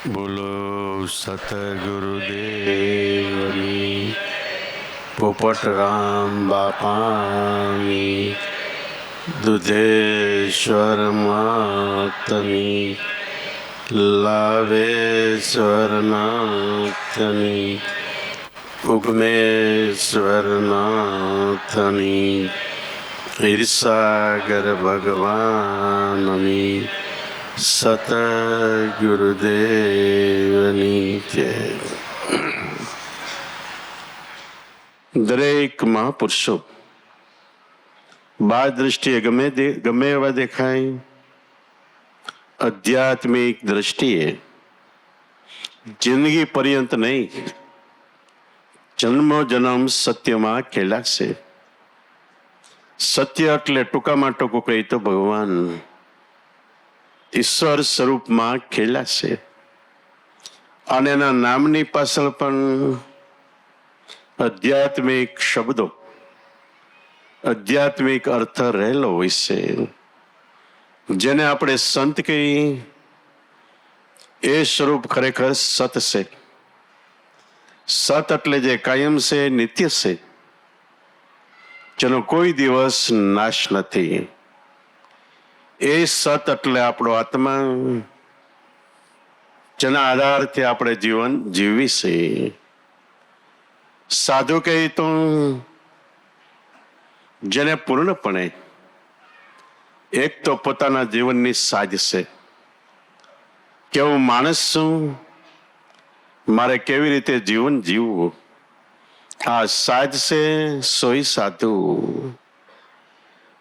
બોલો સતગુરુદેવની, પોપટરામ બાપાની, દુધેશ્વર માતની, લાવેશ્વર નાથની, ઉગમેશ્વર નાથની, ક્ષીરસાગર ભગવાનની, સતગુરુદેવની જય. દરેક મહાપુરુષો બાહ્ય દ્રષ્ટિએ ગમે એવા દેખાય, આધ્યાત્મિક દ્રષ્ટિએ જિંદગી પર્યંત નહીં, જન્મો જન્મ સત્યમાં ખેલાશે. સત્ય એટલે ટૂંકામાં ટૂંકું કહી તો ભગવાન ઈશ્વર સ્વરૂપમાં ખેલાશે. અને એના નામની પાછળ પણ આધ્યાત્મિક શબ્દો, આધ્યાત્મિક અર્થ રહેલો હોય છે. જેને આપણે સંત કહીએ એ સ્વરૂપ ખરેખર સત છે. સત એટલે જે કાયમ છે, નિત્ય છે, જેનો કોઈ દિવસ નાશ નથી. એ સત એટલે આપણો આત્મા, જેના આધારથી આપણે જીવન જીવી છે. સાધુ કહે તો જેને પૂર્ણપણે એક તો પોતાના જીવનની સાજ છે કે હું માણસ છું, મારે કેવી રીતે જીવન જીવવું, આ સાજ છે. સોય સાધુ.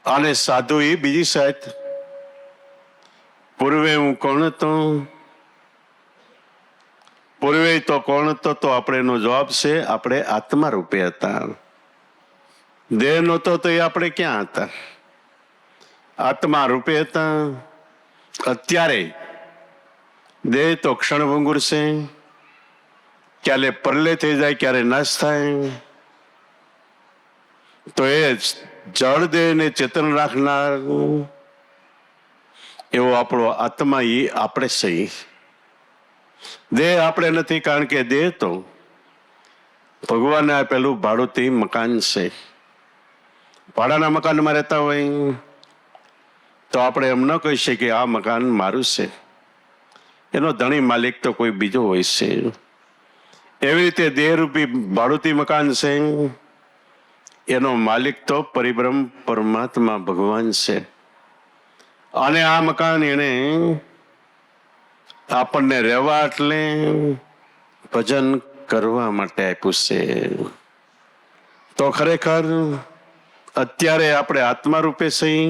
અને સાધુ એ બીજી સાજ. પૂર્વે હું કોણ હતો, પૂર્વે તો કોણ હતો, તો આપણે એનો જવાબ છે આપણે આત્મા રૂપે હતા. દેહ નહોતો તો એ આપણે ક્યાં હતા? આત્મા રૂપે હતા. અત્યારે દેહ તો ક્ષણભંગુર છે, ક્યારે પરલે થઈ જાય, ક્યારે નાશ થાય. તો એ જળ દેહને ચેતન રાખનાર એવો આપણો આત્મા એ આપણે સહી. દેહ આપણે નથી, કારણ કે દેહ તો ભગવાને આપેલું ભાડુતી મકાન છે. ભાડાના મકાનમાં રહેતા હોય તો આપણે એમ ન કહી શકીએ આ મકાન મારું છે. એનો ધણી માલિક તો કોઈ બીજો હોય છે. એવી રીતે દેહરૂપી ભાડુતી મકાન છે, એનો માલિક તો પરિબ્રહ્મ પરમાત્મા ભગવાન છે. અને આ મકાન એને આપણને રહેવા એટલે ભજન કરવા માટે આપ્યું છે. તો ખરેખર અત્યારે આપણે આત્મા રૂપે સહી,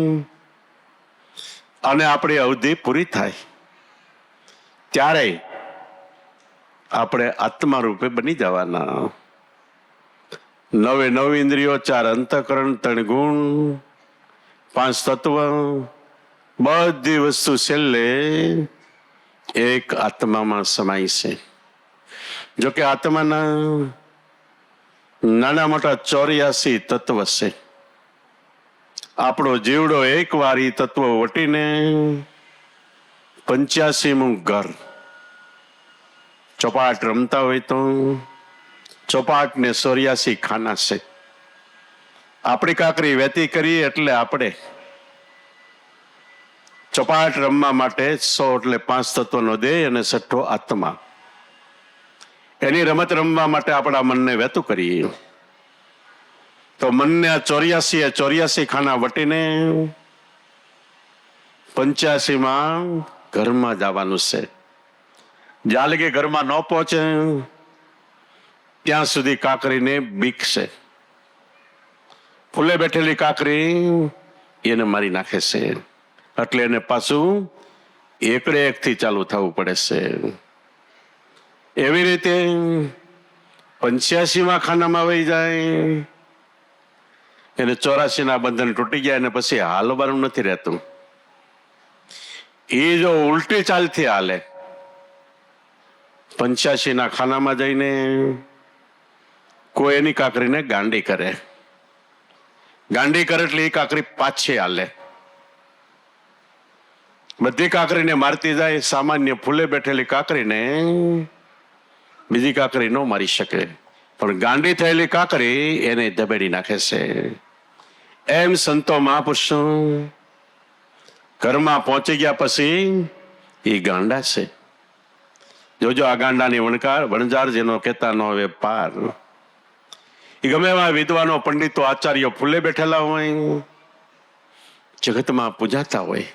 અને આપણી અવધિ પૂરી થાય ત્યારે આપણે આત્મા રૂપે બની જવાના. 9 ઇન્દ્રિયો, 4 અંતઃકરણ, 3 ગુણ, 5 તત્વ, બધી વસ્તુ છેલ્લે એક આત્મામાં સમાય છે. જોકે આત્માના નાના મોટા 84 તત્વ છે. આપણો જીવડો એક વાર ઈ તત્વ વટીને 85મું ઘર ચોપાટ રમતા હોય તો ચોપાટ ને 84 ખાના છે. આપણી કાકરી વેતી કરીએ એટલે આપણે ચોપાટ રમવા માટે 100 એટલે 5 તત્વનો દેહ અને 6 આત્મા. એની રમત રમવા માટે આપણા મનને વેતું કરીએ તો મનને 84 ખાના વટીને 85માં ઘરમાં જવાનું છે. જ્યાં લગી ઘરમાં ન પહોંચે ત્યાં સુધી કાકરીને બીક છે. ફૂલે બેઠેલી કાકરી એને મારી નાખે છે. એટલે એને પાછું એકડે એકથી ચાલુ થવું પડે છે. એવી રીતે 85માં ખાનામાં વહી જાય, એને 84ના બંધન તૂટી ગયા, અને પછી હાલવાનું નથી રહેતું. એ જો ઉલટી ચાલથી હાલે 85ના ખાનામાં જઈને કોઈ એની કાકરીને ગાંડી કરે. ગાંડી કરે એટલે એ કાકરી પાછી હાલે. બધી કાંકરીને મારતી જાય. સામાન્ય ફૂલે બેઠેલી કાંકરીને બીજી કાંકરી ન મારી શકે, પણ ગાંડી થયેલી કાંકરી એને દબેડી નાખે છે. એમ સંતો મહાપુરુષો ઘરમાં પહોંચી ગયા પછી એ ગાંડા છે. જોજો આ ગાંડાની વણઝાર જેનો કહેતા ન હવે પાર. એ ગમે એવા વિદ્વાનો, પંડિતો, આચાર્યો ફૂલે બેઠેલા હોય, જગતમાં પૂજાતા હોય,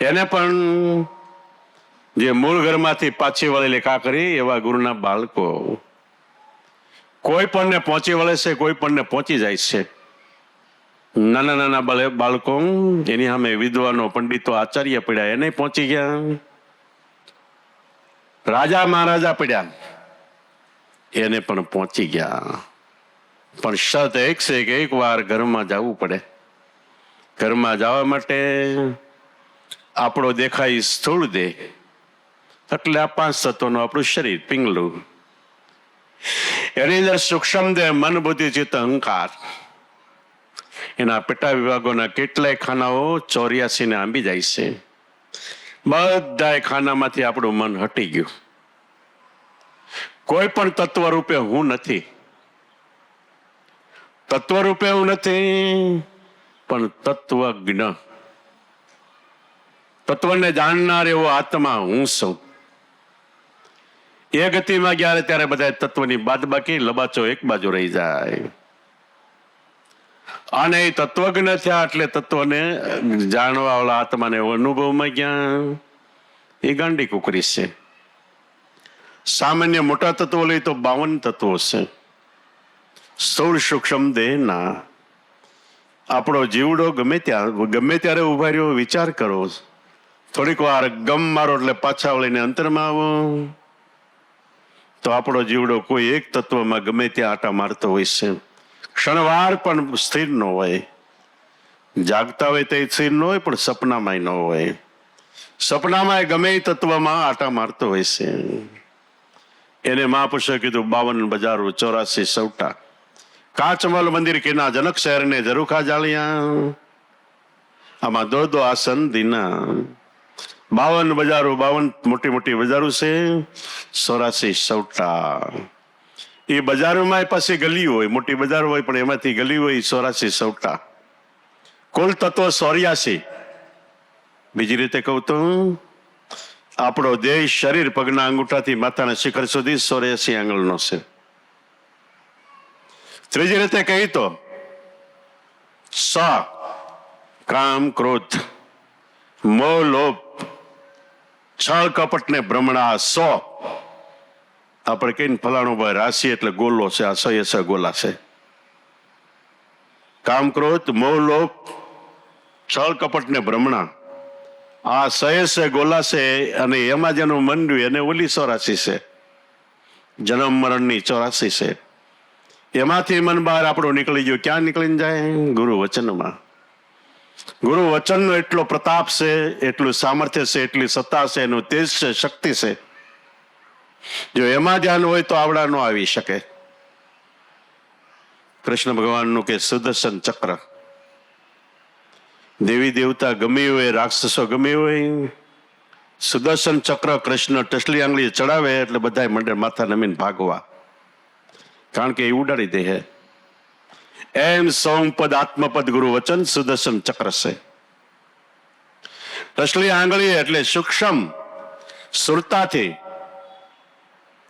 એને પણ જે મૂળ ઘરમાંથી પાછી વળેલી કાંકરી એવા ગુરુના બાળકો કોઈ પણને પહોંચી વળે છે, કોઈ પણને પહોંચી જાય છે. નાના નાના બાળકો એની સામે વિદ્વાનો, પંડિતો, આચાર્ય પડ્યા, એને પહોંચી ગયા. રાજા મહારાજા પડ્યા, એને પણ પહોંચી ગયા. પણ શરત એક છે કે એક વાર ઘરમાં જવું પડે. ઘરમાં જવા માટે આપણો દેખાય સ્થૂળ દેહ, એટલે આ 5 તત્વોનું આપણું શરીર, પિંગલું. એની અંદર સૂક્ષ્મ દેહ, મન, બુદ્ધિ, ચિત્ત, અહંકાર, એના પેટા વિભાગોના કેટલાય ખાનાઓ 84 ને આંબી જાય છે. બધા ખાનામાંથી આપણું મન હટી ગયું. કોઈ પણ તત્વ રૂપે હું નથી. તત્વ રૂપે હું નથી, પણ તત્વજ્ઞ, તત્વને જાણનાર એવો આત્મા હું છું. એ ગતિમાં ગયા ત્યારે બધા તત્વની બાદબાકી, લબાચો એક બાજુ રહી જાય. અને એ તત્વજ્ઞ થયા એટલે તત્વને જાણવા વાળા આત્માને અનુભવમાં ગયા. એ ગાંડી કુકરી છે. સામાન્ય મોટા તત્વો લઈ તો 52 તત્વો છે. સ્થૂળ સૂક્ષ્મ દેહના આપણો જીવડો ગમે ત્યારે ઉભા રહ્યો, વિચાર કરો. થોડીક વાર ગમ મારો એટલે પાછા વળીને અંતરમાં આવો, તો આપણો જીવડો કોઈ એક તત્વમાં ગમે ત્યાં આટા મારતો હોય છે. ક્ષણવાર પણ સ્થિર ન હોય. જાગતા હોય તો સ્થિર ન હોય, પણ સપનામાં ન હોય. સપનામાં ગમે એ તત્વમાં આટા મારતો હોય છે. એને મહાપુરુષે કીધું 52 બજારો, 84 સવટા. કાચમલ મંદિર કેના, જનક શહેર ને ઝરૂખા જાળિયા, આમાં 2 આસન દીના. 52 બજારો, 52 મોટી મોટી બજારો છે, 84 સવટા. એ બજારોમાં પાછી ગલી હોય, મોટી બજાર હોય, પણ એમાંથી ગલી હોય 84 સવટા. કુલ તત્વો 84. બીજી રીતે કહું તો આપણો દેહ, શરીર, પગના અંગૂઠાથી માથાના શિખર સુધી 84 આંગળનો છે. ત્રીજી રીતે કહી તો સ, કામ, ક્રોધ, મોહ, લોભ, છળ, કપટ ને ભ્રમણા. 100 આપણે કહીને ફલાણું ભાઈ રાશિ એટલે ગોલો છે. આ 100 ગોલા છે. કામ, ક્રોધ, મોહ, લોભ, છળ, કપટ ને ભ્રમણા, આ 100 ગોલા છે. અને એમાં જેનું મન રહ્યું એને ઓલી 84 છે, જન્મ મરણની 84 છે. એમાંથી મન બહાર આપણું નીકળી ગયું. ક્યાં નીકળીને જાય? ગુરુ વચનમાં. ગુરુ વચનનો એટલો પ્રતાપ છે, એટલું સામર્થ્ય છે, એટલી સત્તા છે, એનું તેજ છે, શક્તિ છે. જો એમાં ધ્યાન હોય તો આવડા ન આવી શકે. કૃષ્ણ ભગવાનનું કે સુદર્શન ચક્ર, દેવી દેવતા ગમે હોય, રાક્ષસો ગમે હોય, સુદર્શન ચક્ર કૃષ્ણ ટસલી આંગળી ચડાવે એટલે બધા મંડળ માથા નમીને ભાગવા, કારણ કે એ ઉડાડી દે. એમ સોમપદ, આત્મપદ, ગુરુ વચન, સુદર્શન ચક્ર છે. ટસલી આંગળી એટલે સૂક્ષ્મ સુરતાથી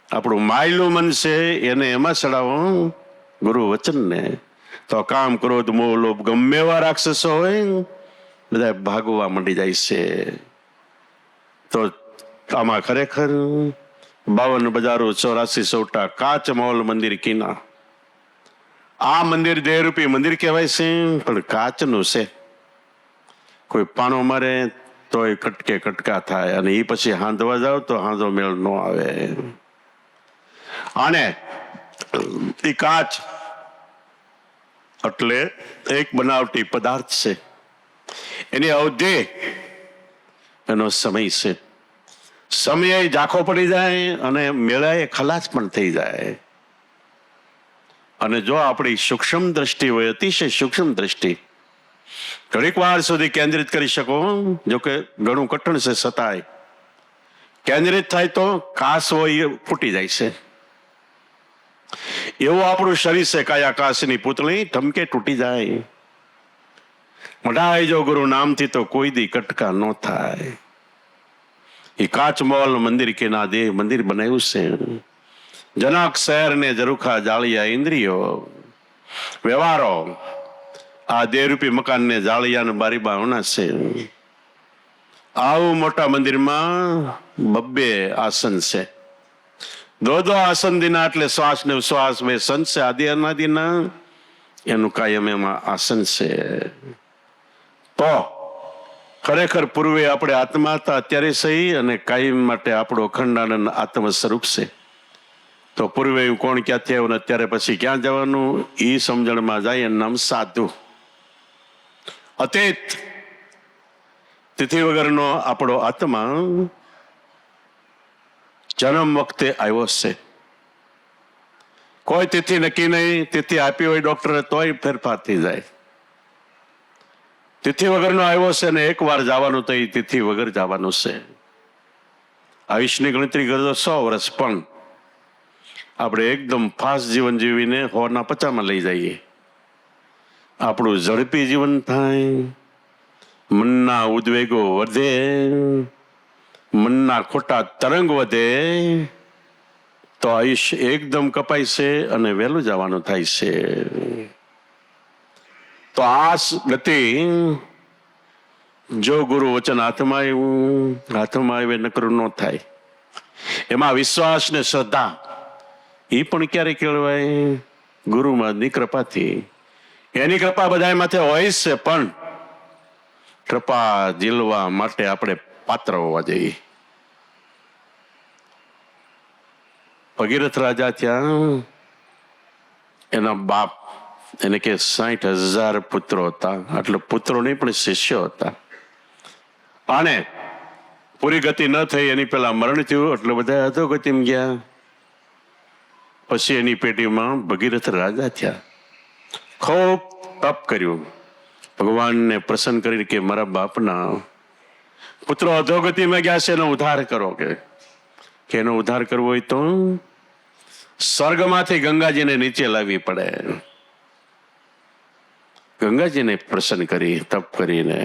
આપણું માયલું મન છે, એને એમાં ચડાવો ગુરુ વચનને, તો કામ, ક્રોધ, મોહ, લોભ ગમે એવા રાક્ષસો હોય બધા ભાગવા માંડી જાય છે. તો આમાં ખરેખર 52 બજારો, 84 સવટા, કાચ મહોલ મંદિર કીના. આ મંદિર દેહરૂપી મંદિર કહેવાય છે, પણ કાચનું છે. કોઈ પાણો મારે તો એ કટકે કટકા થાય, અને એ પછી હાંધવા જાવ તો હાંધો મેળ ન આવે. અને એ કાચ એટલે એક બનાવટી પદાર્થ છે. એની અવધિ, એનો સમય છે. સમય ઝાંખો પડી જાય અને મેળાએ ખલાસ પણ થઈ જાય. અને જો આપણી સૂક્ષ્મ દ્રષ્ટિ હોય, અતિશય સૂક્ષ્મ દ્રષ્ટિ, ઘડીક વાર સુધી કેન્દ્રિત કરી શકો, જો કે ઘણું કઠણ છે, છતાંય કેન્દ્રિત થાય તો કાસ હોય એ ફૂટી જાય છે. એવું આપણું શરીર છે, કાયા કાશની પૂતળી ઠમકે તૂટી જાય. મઢાઈ જો ગુરુ નામથી તો કોઈ દી કટકા ન થાય. એ કાચમોલ મંદિર કે ના દે મંદિર બનાવ્યું છે. જનક શહેર ને ઝરૂખા જાળિયા ઇન્દ્રિયો વ્યવહારો આ દેહરૂપી મકાન ને જાળિયા ને બારી બાવણા છે. આવું મોટા મંદિરમાં 2 આસન છે. 2 આસન દીના એટલે શ્વાસ ને ઉશ્વાસ બે સંત છે. આદિ અનાદિના એનું કાયમ એમાં આસન છે. તો ખરેખર પૂર્વે આપણે આત્મા હતા, અત્યારે સહી અને કાયમ માટે આપણો અખંડાનંદ આત્મ સ્વરૂપ છે. તો પૂર્વે કોણ ક્યાંથી આવ્યું ને અત્યારે પછી ક્યાં જવાનું એ સમજણમાં જાય. એનું નામ સાધુ. અતીત તિથિ વગરનો આપણો આત્મા જન્મ વખતે આવ્યો છે. કોઈ તિથિ નક્કી નહીં. તિથિ આપી હોય ડોક્ટરે તોય ફેરફાર થઈ જાય. તિથિ વગરનો આવ્યો છે ને એકવાર જવાનું તો એ તિથિ વગર જવાનું છે. આયુષની ગણતરી કરજો 100 વર્ષ, પણ આપણે એકદમ ફાસ્ટ જીવન જીવીને 150 લઈ જઈએ. આપણું ઝડપી જીવન થાય, મનના ઉદ્વેગો વધે, મનના ખોટા તરંગ વધે, તો આયુષ્ય એકદમ કપાય છે અને વહેલું જવાનું થાય છે. તો આ ગતિ જો ગુરુ વચન હાથમાં આવે નકરું ન થાય. એમાં વિશ્વાસ ને શ્રદ્ધા એ પણ ક્યારે કેળવાય? ગુરુમાં કૃપાથી. એની કૃપા બધા માથે હોય છે, પણ કૃપા ઝીલવા માટે આપણે પાત્ર હોવા જોઈએ. ભગીરથ રાજા ત્યાં એના બાપ એને કે 60,000 પુત્રો હતા. એટલે પુત્રો નહીં પણ શિષ્યો હતા. અને પૂરી ગતિ ન થઈ એની પેલા મરણ થયું એટલે બધા અધોગતિમાં ગયા. પછી એની પેટીમાં ભગીરથ રાજા થયા. ખૂબ તપ કર્યું, ભગવાનને પ્રસન્ન કરીને કે મારા બાપના પુત્રો અધોગતિમાં ગયા છે, એનો ઉદ્ધાર કરો. કે એનો ઉદ્ધાર કરવો હોય તો સ્વર્ગમાંથી ગંગાજીને નીચે લાવવી પડે. ગંગાજીને પ્રસન્ન કરી તપ કરીને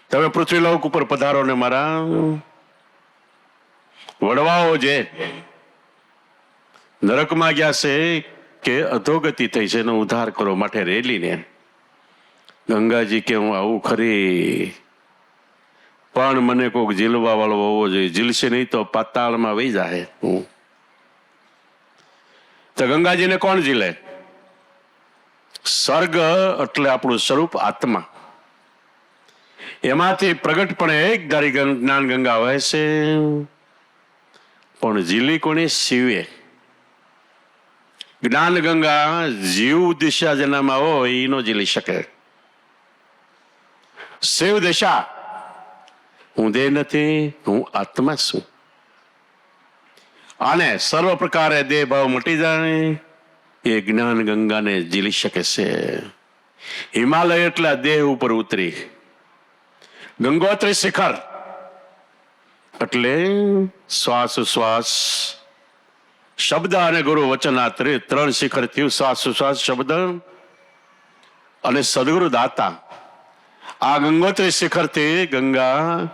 તમે પૃથ્વીલોક ઉપર પધારો ને મારા વડવાઓ જે નરકમાં ગયા છે કે અધોગતિ થઈ છે એનો ઉદ્ધાર કરો માટે રેલીને. ગંગાજી કે હું આવું ખરી, પણ મને કોઈક ઝીલવા વાળો હોવો જોઈએ. ઝીલશે નહીં તો પાતાળમાં વહી જાય. તો ગંગાજીને કોણ ઝીલે? સ્વર્ગ એટલે આપણું સ્વરૂપ આત્મા. એમાંથી પ્રગટપણે એક ધારી જ્ઞાન ગંગા વહે છે, પણ ઝીલી કોને? શિવે. જ્ઞાન ગંગા જીવ દિશા જેનામાં હોય એ નો ઝીલી શકે. શિવ દિશા હું દેહ નથી, હું આત્મા છું. અને સર્વ પ્રકારે દેહ ભાવ મટી જાય એ જ્ઞાન ગંગાને ઝીલી શકે છે. હિમાલય એટલે દેહ ઉપર ઉતરી. ગંગોત્રી શિખર એટલે શ્વાસ ઉશ્વાસ શબ્દ અને ગુરુ વચન આ 3 શિખર થયું. શ્વાસ ઉશ્વાસ શબ્દ અને સદગુરુ દાતા. આ ગંગોત્રી શિખરથી ગંગા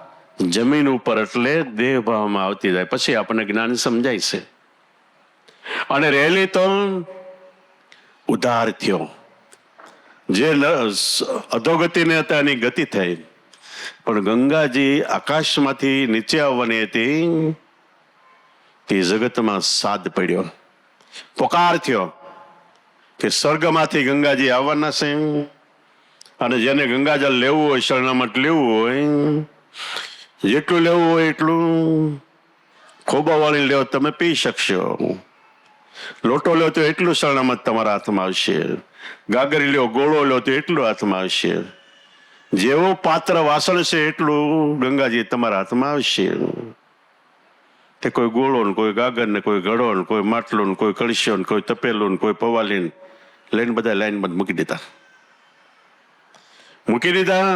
જમીન ઉપર એટલે દેહ ભાવમાં આવતી જાય. પછી આપણને જ્ઞાન સમજાય છે. અને રહેલી તો ઉદ્ધાર થયો. જે અધોગતિને હતા એની ગતિ થઈ, પણ ગંગાજી આકાશમાંથી નીચે આવવાની હતી તે જગતમાં સાદ પડ્યો. પોકાર થયો કે સ્વર્ગમાંથી ગંગાજી આવવાના છે, અને જેને ગંગાજળ લેવું હોય, શરણામત લેવું હોય, જેટલું લેવું હોય એટલું ખોબા વાળી લેવો, તમે પી શકશો. લોટો લો તો એટલું શરણામત તમારા હાથમાં આવશે. ગાગરી લ્યો, ગોળો લો તો એટલું હાથમાં આવશે. જેવું પાત્ર વાસણ છે એટલું ગંગાજી તમારા હાથમાં આવશે. તે કોઈ ગોળો ને કોઈ ગાગર ને કોઈ ઘડો ને કોઈ માટલું ને કોઈ કળશીઓ ને કોઈ તપેલું ને કોઈ પવાલી લઈને બધા લાઈનમાં મૂકી દીધા. મૂકી દીધા.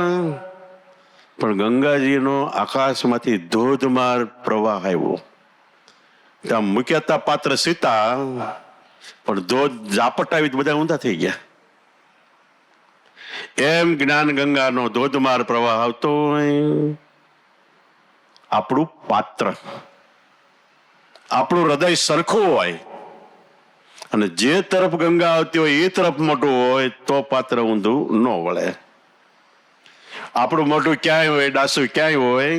પણ ગંગાજીનો આકાશમાંથી ધોધમાર પ્રવાહ આવ્યો. ત્યાં મૂક્યા હતા પાત્ર સીતા, પણ ધોધ ઝાપટ આવી તો બધા ઊંધા થઈ ગયા. એમ જ્ઞાન ગંગાનો ધોધમાર પ્રવાહ આવતો હોય. આપણું પાત્ર, આપણું હૃદય સરખું હોય અને જે તરફ ગંગા આવતી હોય એ તરફ મોટું હોય તો પાત્ર ઊંધું ન વળે. આપણું મોઢું ક્યાંય હોય, ડાસુ ક્યાંય હોય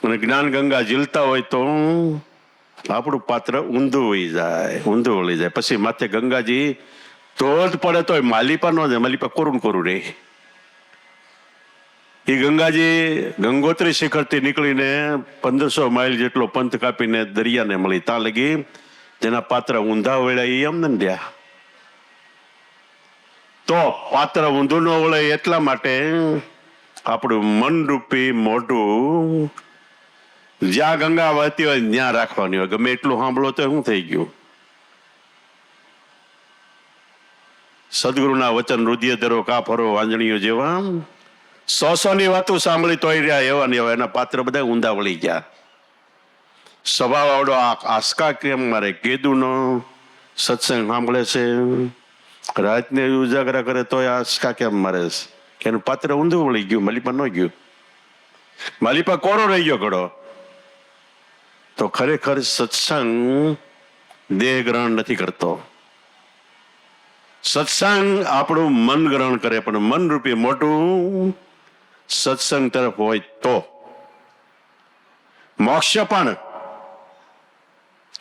અને જ્ઞાન ગંગા ઝીલતા હોય તો આપણું પાત્ર ઊંધું વળી જાય. પછી માથે ગંગાજી ધોધ પડે તો માલિપા ન જાય, માલિપા કોરું કોરું રહે. એ ગંગાજી ગંગોત્રી શિખરથી નીકળીને 1500 માઇલ જેટલો પંથ કાપીને દરિયાને મળી. ત્યાં લગી જેના પાત્ર ઊંધા વળ્યા એ એમને રહ્યા. તો પાત્ર ઊંધું ન વળે એટલા માટે આપણું મનરૂપી મોઢું જ્યાં ગંગા વહેતી હોય ત્યાં રાખવાની હોય. ગમે એટલું સાંભળો તો શું થઈ ગયું? સદગુરુના વચન રુધિર ધરો કાફરો વાંજણીઓ જેવા 100 ની વાતો સાંભળી તોય રહ્યા એવા ને એવા. એના પાત્ર બધા ઊંધા વળી ગયા. સ્વભાવ આવડો આસ્કા કેમ મારે કેદુનો સત્સંગ સાંભળે છે, રાતને ઉજાગરા કરે તો આસ્કા કેમ મારે છે? એનું પાત્ર ઊંધું વળી ગયું, માલિપા ન ગયું. માલિપા કોરો રહી ગયો ઘડો. તો ખરેખર સત્સંગ દેહ ગ્રહણ નથી કરતો. સત્સંગ આપણું મન ગ્રહણ કરે. પણ મન રૂપી મોટું સત્સંગ તરફ હોય તો મોક્ષ પણ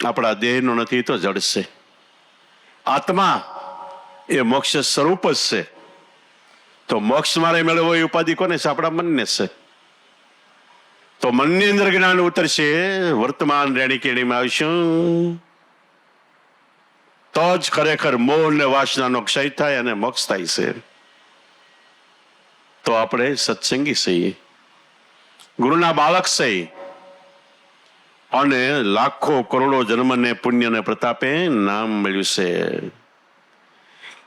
આપણા દેહનો નથી તો જડશે. આત્મા એ મોક્ષ સ્વરૂપ જ છે. તો મોક્ષ મારે મેળવવો એ ઉપાધિ કોને છે? આપણા મનને છે. તો મનની અંદર જ્ઞાન ઉતરશે, વર્તમાન રેણી કેણીમાં આવશું તો જ ખરેખર મોહ ને વાસનાનો ક્ષય થાય અને મોક્ષ થાય છે. તો આપણે સત્સંગી છીએ, ગુરુના બાળક છીએ અને લાખો કરોડો જન્મને પુણ્યને પ્રતાપે નામ મળ્યું છે.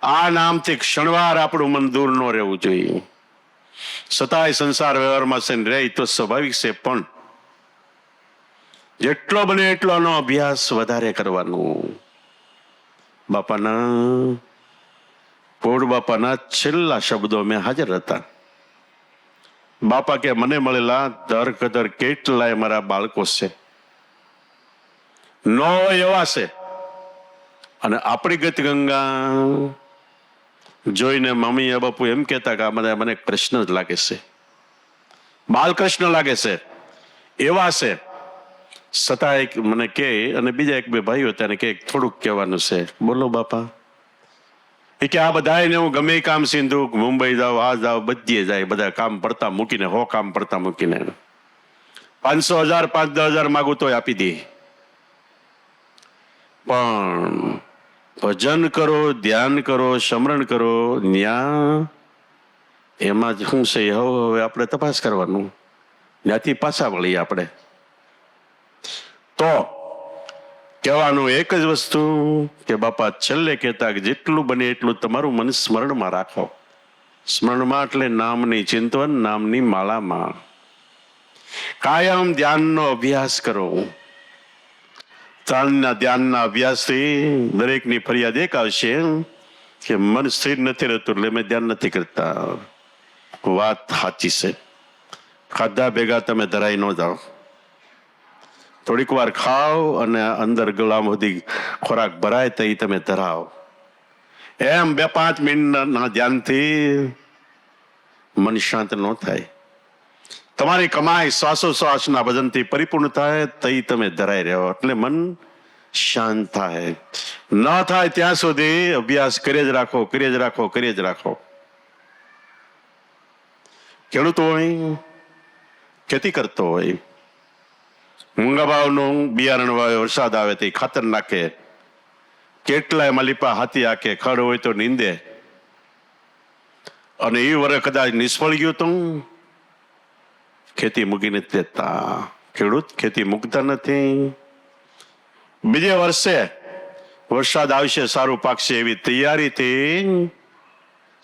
આ નામથી ક્ષણવાર આપણું મન દૂર ન રહેવું જોઈએ. છતાંય સંસાર વ્યવહારમાં છે રહે તો સ્વાભાવિક છે, પણ જેટલો બને એટલો આનો અભ્યાસ વધારે કરવાનો. પોઢ બાપાના છેલ્લા શબ્દો મેં હાજર હતા. બાપા કે મને મળેલા દર કદર કેટલાય મારા બાળકો છે, નો એવા છે. અને આપણી ગત ગંગા જોઈને મમ્મી બાપુ એમ કહેતા કે આ મને કૃષ્ણ જ લાગે છે, બાલકૃષ્ણ લાગે છે, એવા છે. છતાં મને કે, અને બીજા એક બે ભાઈઓ તેને કે થોડુંક કહેવાનું છે. બોલો બાપા. એ કે આ બધાને હું ગમે કામ સિંધુ, મુંબઈ જાઓ, આ જાઓ, બધીએ જાય, બધા કામ પડતા મૂકીને, કામ પડતા મૂકીને 500,000 5-10,000 માગું તોય આપી દે. પણ ભજન કરો, ધ્યાન કરો, સ્મરણ કરો, ન્યા એમાં જ શું છે હવે આપણે તપાસ કરવાનું. ત્યાંથી પાછા વળીએ આપણે. તો કહેવાનું એક જ વસ્તુ કે બાપા છેલ્લે કહેતા કે જેટલું બને એટલું તમારું મન સ્મરણમાં રાખો. સ્મરણમાં એટલે નામની ચિંતન, નામની માળામાં કાયમ ધ્યાનનો અભ્યાસ કરો. ધ્યાનના અભ્યાસથી દરેકની ફરિયાદ એક આવશે કે મન સ્થિર નથી રહેતું એટલે મેં ધ્યાન નથી કરતા. વાત સાચી છે. ખાધા ભેગા તમે ધરાઈ ન જાઓ. થોડીક વાર ખાઓ અને અંદર ગળામાં સુધી ખોરાક ભરાય તો તમે ધરાવો. એમ 2-5 મિનિટના ધ્યાનથી મન શાંત ન થાય. તમારી કમાઈ શ્વાસોશ્વાસના ભજનથી પરિપૂર્ણ થાય તઈ તમે ધરાઈ રહ્યો એટલે મન શાંત થાય. ન થાય ત્યાં સુધી અભ્યાસ કરી જ રાખો, કરી જ રાખો, કરી જ રાખો. ખેડૂતો હોય, ખેતી કરતો હોય, મૂંગા ભાવનું બિયારણ વાવે, વરસાદ આવે તે ખાતર નાખે, કેટલાય માલિપા હાથી હાકે, ખડ હોય તો નીંદે, અને એ વર્ષ કદાચ નિષ્ફળ ગયું તો ખેતી મૂકી નથી દેતા. ખેડૂત ખેતી મૂકતા નથી. બીજે વર્ષે વરસાદ આવશે, સારું પાકશે એવી તૈયારીથી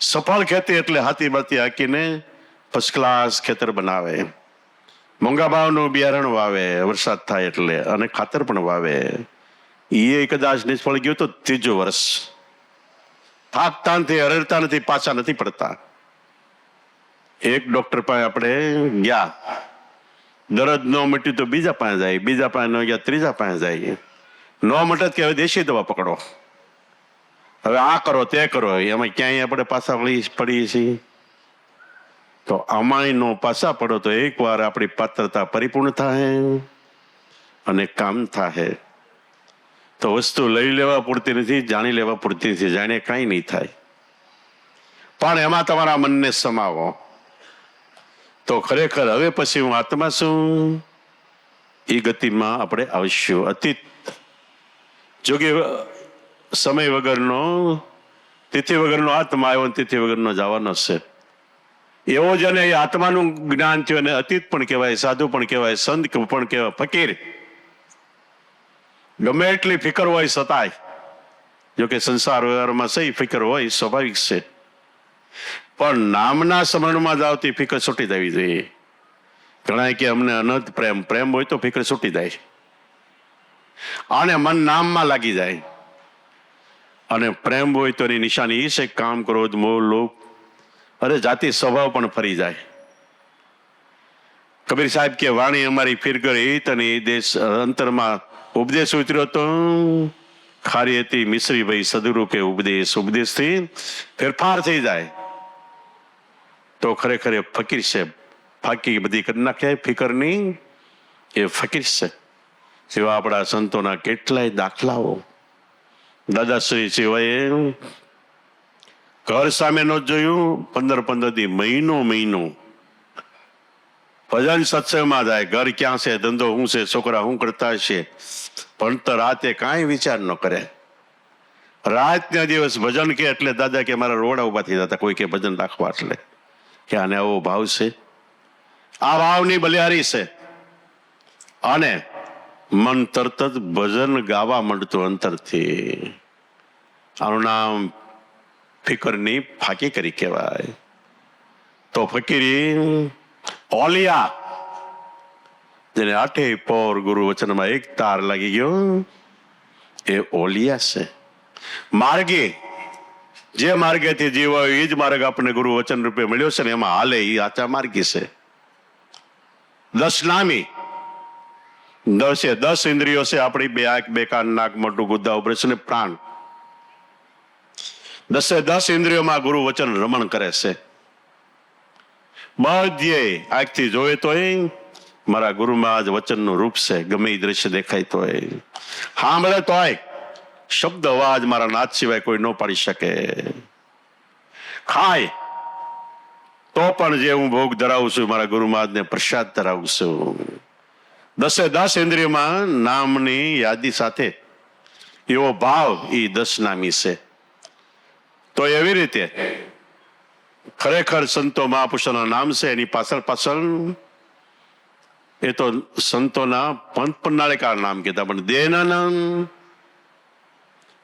સફળ ખેતી એટલે હાથી બાતી હાકીને ફર્સ્ટ ક્લાસ ખેતર બનાવે, મોંઘા ભાવનું બિયારણ વાવે વરસાદ થાય એટલે, અને ખાતર પણ વાવે. એ કદાચ નિષ્ફળ ગયું તો ત્રીજું વર્ષ થાકતા નથી, હરડતા નથી, પાછા નથી પડતા. એક ડોક્ટર પાસે આપણે ગયા, દરદ ન મટ્યું તો બીજા પાસે જાય, બીજા પાસે ન ગયા ત્રીજા પાસે જાય. ન મટત કે હવે દેશી દવા પકડો, હવે આ કરો તે કરો, એમાં ક્યાંય આપણે પાછા પડીએ છીએ. તો આમાંય નો પાછા પડો તો એકવાર આપણી પાત્રતા પરિપૂર્ણ થાય અને કામ થાય. તો વસ્તુ લઈ લેવા પૂરતી નથી, જાણી લેવા પૂરતી નથી. જાણે કાંઈ નહીં થાય, પણ એમાં તમારા મનને સમાવો તો ખરેખર હવે પછી હું આત્મા છું એ ગતિમાં આપણે આવશું. અતીત જોકે સમય વગરનો, તિથિ વગરનો આત્મા આવ્યો, તિથિ વગરનો જવાનો છે. એવો જ અને આત્માનું જ્ઞાન થયું અને અતીત પણ કહેવાય, સાધુ પણ કહેવાય, સંત પણ કહેવાય, ફકીર. ગમે એટલી ફિકર હોય છતાંય, જોકે સંસાર વ્યવહારમાં સહી ફિકર હોય સ્વાભાવિક છે, પણ નામના સ્મરણમાં જ આવતી ફિકર છૂટી જવી જોઈએ. ઘણા કે અમને અનંત પ્રેમ, પ્રેમ હોય તો ફિકર છૂટી જાય અને મન નામમાં લાગી જાય. અને પ્રેમ હોય તો એની નિશાની એ છે કામ, ક્રોધ, મોહ, લોભ, અરે જાતિ સ્વભાવ પણ ફરી જાય. કબીર સાહેબ કે વાણી અમારી ફિર ગઈ તને દેશ અંતરમાં ઉપદેશ ઉતર્યો તો ખારી હતી મિશ્રી ભાઈ સદરૂપે ઉપદેશ. ઉપદેશથી ફેરફાર થઈ જાય તો ખરેખર એ ફકીર છે. ફાકી બધી કરી નાખે ફિકરની, એ ફકીર છે. જેવા આપણા સંતોના કેટલાય દાખલાઓ. દાદાશ્રી સિવાય ઘર સામે ન જોયું, 15 દી, મહિનો ભજન સત્સંગમાં જાય. ઘર ક્યાં છે, ધંધો શું છે, છોકરા શું કરતા છે, પણ તો રાતે કાંઈ વિચાર ન કરે. રાતના દિવસ ભજન કે એટલે દાદા કે મારા રોડા ઉભા થઈ જતા. કોઈ કે ભજન રાખવા એટલે કે આને આવો ભાવ છે. આ ભાવની બલિહારી છે અને મન તરત જ ભજન ગાવા માંડતું અંતરથી. આનું નામ ફિકરની ફાકી કરી કહેવાય. તો ફકીરી ઓલિયા, જેને 8 પોર ગુરુ વચનમાં એક તાર લાગી ગયો, એ ઓલિયા છે. માર્ગી, જે માર્ગેથી જીવાયો એ જ માર્ગ આપણને ગુરુ વચન રૂપે મળ્યો છે ને એમાં હાલે એ આચા માર્ગી છે. 10 નામી, 10 ઇન્દ્રિયો છે આપણી, 2 આંખ, 2 કાન, નાક, મોઢું, ગુદ્દા, ઉબરસ ને પ્રાણ. 10 ઇન્દ્રિયોમાં ગુરુ વચન રમણ કરે છે. બધે આંખથી જોયે તો મારા ગુરુમાં જ વચનનું રૂપ છે. ગમે એ દ્રશ્ય દેખાય તો સાંભળે તો શબ્દ અવાજ મારા નાથ સિવાય કોઈ ન પાડી શકે. ખાય તો પણ જે હું ભોગ ધરાવું છું મારા ગુરુમાં ને પ્રસાદ ધરાવું છું. 10 ઇન્દ્રિયોમાં નામની યાદી સાથે એવો ભાવ એ 10 નામી છે. તો એવી રીતે ખરેખર સંતો મહાપુરુષોના નામ છે. એની પાછળ એ તો સંતોના પંથ પન્નાળિકા નામ કીધા, પણ દેહના નામ.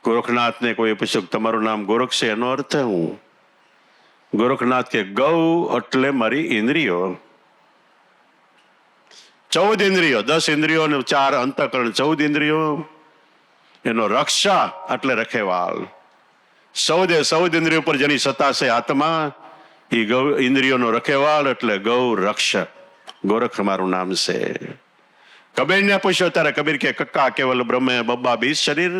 ગોરખનાથને કોઈ પૂછ્યું તમારું નામ ગોરખ છે, એનો અર્થ હું? ગોરખનાથ કે ગૌ એટલે મારી ઇન્દ્રિયો. 14 ઇન્દ્રિયો, 10 ઇન્દ્રિયો અને 4 અંતઃકરણ, 14 ઇન્દ્રિયો. એનો રક્ષા એટલે રખેવાલ. 14 ઇન્દ્રિયો પર જેની સત્તા છે આત્મા, એ ગૌ ઇન્દ્રિયોનો રખેવાળ એટલે ગૌ રક્ષક. ગોરખ મારું નામ છે. કબીરને પૂછ્યો ત્યારે કબીર કે કક્કા કેવલ બ્રહ્મ બબ્બા 20 શરીર,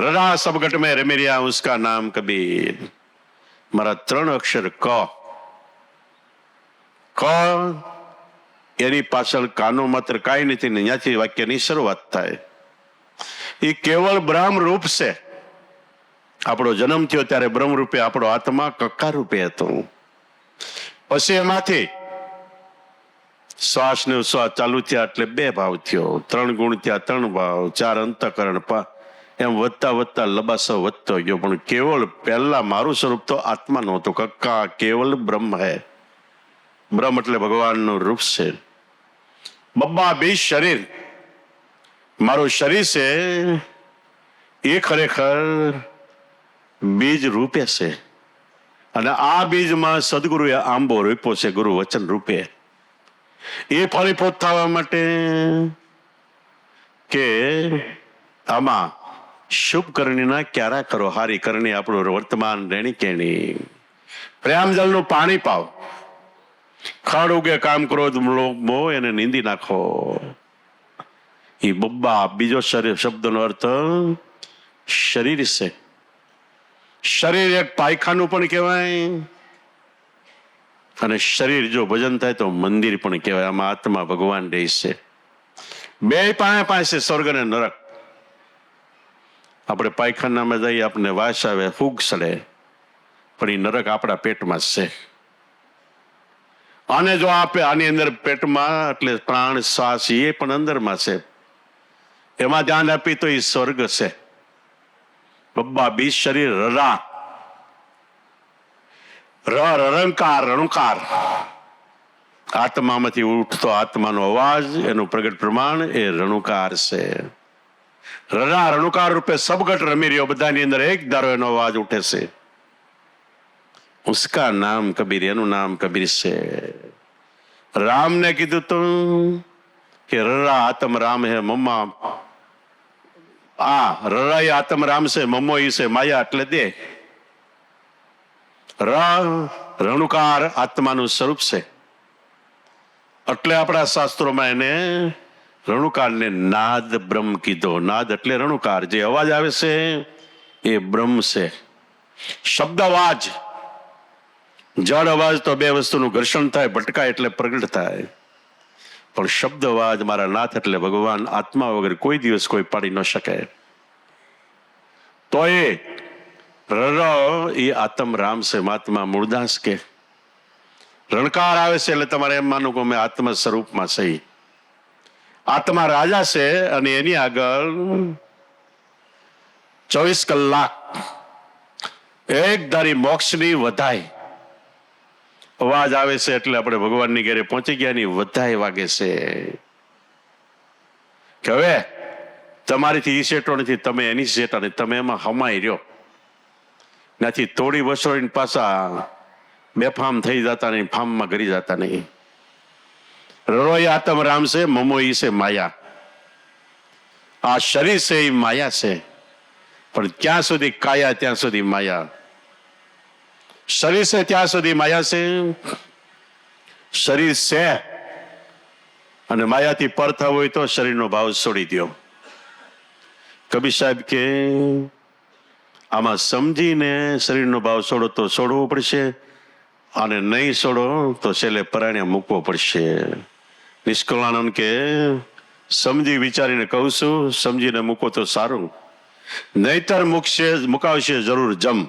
રડા સબગટ મેં રમેરિયા ઉસકા નામ કબીર. મારા 3 અક્ષર ક, એની પાછળ કાનો માત્ર કાંઈ નથી ને ત્યાંથી વાક્યની શરૂઆત થાય. એ કેવળ બ્રહ્મ રૂપ છે. આપણો જન્મ થયો ત્યારે બ્રહ્મ રૂપે આપણો આત્મા કક્કા રૂપે હતો. પછી એમાંથી શ્વાસ ને ઉશ્વાસ ચાલુ થયા એટલે 2 ભાવ થયો, 3 ગુણ થયા 3 ભાવ, 4 અંતઃકરણ, એમ વધતા લબાસો વધતો ગયો. પણ કેવળ પહેલા મારું સ્વરૂપ તો આત્મા નહોતું. કક્કા કેવલ બ્રહ્મ હૈ. બ્રહ્મ એટલે ભગવાનનું રૂપ છે. બબ્બા 20 શરીર, મારું શરીર છે એ ખરેખર બીજ રૂપે છે, અને આ બીજમાં સદગુરુએ આંબો રોપ્યો છે ગુરુ વચન રૂપે. એ ફળીફૂટ થવા માટે કે આમાં શુભ કરણીના ક્યારા કરો, હારી કરણી આપણું વર્તમાન રેણી કેણી. પ્રેમ જળનું પાણી પાવ, ખડ ઉગે કામ ક્રોધ મોહ એને નીંદી નાખો. એ બબ્બા બીજો શબ્દનો અર્થ શરીર છે. શરીર એક પાયખાનું પણ કહેવાય, અને શરીર જો ભજન થાય તો મંદિર પણ કહેવાય. આમાં આત્મા ભગવાન રહે છે. બે પાસે સ્વર્ગ અને નરક. આપણે પાયખાનામાં જઈએ, આપણને વાસ આવે, ફૂગ સડે, પણ એ નરક આપણા પેટમાં છે. અને જો આપે આની અંદર પેટમાં એટલે પ્રાણ શ્વાસ એ પણ અંદરમાં છે, એમાં ધ્યાન આપી તો એ સ્વર્ગ છે. બબ્બા બીજ શરીર રરા, રણકાર રણુકાર. આત્મામાંથી ઉઠતો આત્માનો અવાજ, એનું પ્રગટ પ્રમાણ એ રણુકાર છે. રરા રણુકાર રૂપે સબગટ રમી રહ્યો, બધાની અંદર એક ધારો એનો અવાજ ઉઠે છે. ઉસકા નામ કબીર, એનું નામ કબીર છે. રામને કીધું તું કે રરા આત્મ રામ હે મમ્મા. રરા એ આત્મ રામ છે, મમ્મો ઈ છે માયા, એટલે દે. રણુકાર આત્માનું સ્વરૂપ છે. એટલે આપણા શાસ્ત્રોમાં એને રણુકારને નાદ બ્રહ્મ કીધો. નાદ એટલે રણુકાર, જે અવાજ આવે છે એ બ્રહ્મ છે. શબ્દ અવાજ, જળ અવાજ તો બે વસ્તુનું ઘર્ષણ થાય, ભટકાય એટલે પ્રગટ થાય. પણ શબ્દ અવાજ મારા નાથ એટલે ભગવાન આત્મા વગર કોઈ દિવસ કોઈ પાડી ન શકે. તો એ આત્મ રામ છે. મહાત્મા મૂળદાસ કે રણકાર આવે છે એટલે તમારે એમ માનું કે અમે આત્મ સ્વરૂપમાં છે. આત્મા રાજા છે, અને એની આગળ 24 કલાક એક ધારી મોક્ષની વધાય અવાજ આવે છે. એટલે આપણે ભગવાનની ઘરે પહોંચી ગયા ની વધાય વાગે છે કે હવે તમારીથી ઈ શેટો નથી, તમે એની શેટા નથી, તમે એમાં હમાઈ રહ્યો નથી. થોડી વસોડીને પાછા બેફામ થઈ જતા નહીં, ફામમાં ગરી જતા નહીં. રરોય આત્મ રામ છે, મમો ઈ છે માયા. આ શરીર છે એ માયા છે, પણ ક્યાં સુધી કાયા ત્યાં સુધી માયા. શરીર છે ત્યાં સુધી માયા છે. શરીર છે અને માયાથી પર થવું હોય તો શરીરનો ભાવ છોડી દો. કબીર સાહેબ કે આમાં સમજીને શરીરનો ભાવ છોડો તો છોડવો પડશે, અને નહીં છોડો તો છેલ્લે પરાણે મૂકવો પડશે. નિષ્કલાનંદ કે સમજી વિચારીને કહું છું, સમજીને મૂકો તો સારું, નહીતર મુકાવશે જરૂર જમ.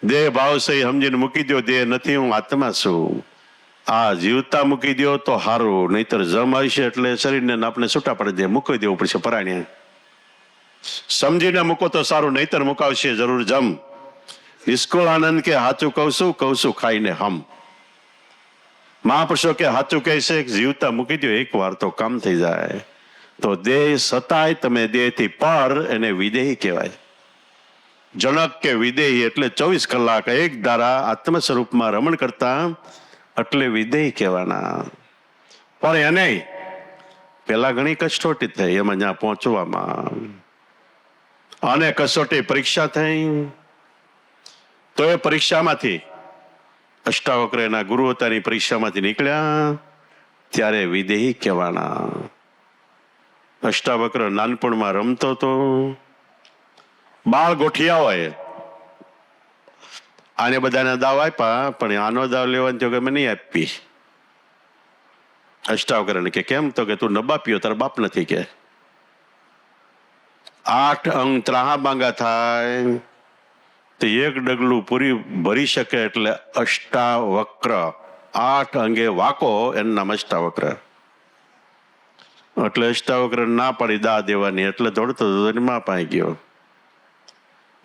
દેહ ભાવ છે સમજીને મૂકી દો, દેહ નથી, હું આત્મા છું. આ જીવતા મૂકી દો તો સારું, નહીતર જમ આવશે એટલે શરીરને આપણે છૂટા પડી દે, મૂકી દેવું પડશે પરાણે. સમજીને મૂકો તો સારું, નહીતર મુકાવશે જરૂર જમ. નિષ્કુળ આનંદ કે સાચું કહું છું ખાઈને હમ. મહાપુરુષો કે સાચું કહે છે, જીવતા મૂકી દો એક વાર તો કામ થઈ જાય. તો દેહ સતાય તમે દેહથી પર, એને વિદેહી કહેવાય. જનક કે વિદેહી એટલે 24 કલાક એક ધારા આત્મ સ્વરૂપમાં રમણ કરતા, એટલે વિદેહી કહેવાના. પણ એને પેલા ઘણી કસોટી થઈ એમાં જ્યાં પહોંચવામાં, અને કસોટી પરીક્ષા થઈ. તો એ પરીક્ષામાંથી અષ્ટાવક્ર એના ગુરુ હતાની પરીક્ષામાંથી નીકળ્યા ત્યારે વિદેહી કહેવાના. અષ્ટાવક્ર નાનપણમાં રમતો હતો, બાળ ગોઠિયા હોય, આને બધાને દાવ આપ્યા, પણ આનો દાવ લેવાની તો કે મેં નહીં આપી. અષ્ટાવક્રને કે કેમ? તો કે તું નબાપ્યો, તારા બાપ નથી કે. 8 અંગ ત્રાહા બાંગા થાય તો એક ડગલું પૂરી ભરી શકે, એટલે અષ્ટાવક્ર. 8 અંગે વાકો એનું નામ અષ્ટાવક્ર. એટલે અષ્ટાવક્ર ના પાડી દા દેવાની, એટલે દોડતો મા પાસે ગયો.